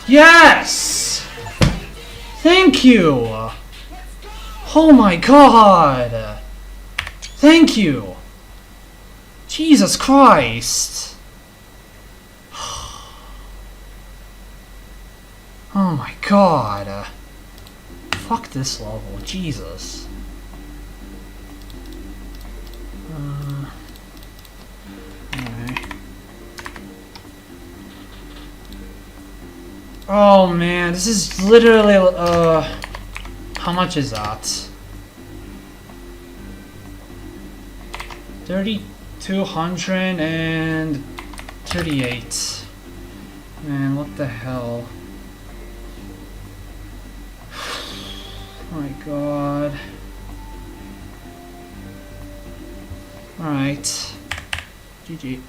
Yes! Thank you! Oh my god! Thank you! Jesus Christ! Oh my god! Fuck this level, Jesus. Alright. Oh man, this is literally, how much is that? 3,238. Man, what the hell? Oh my god. Alright. GG.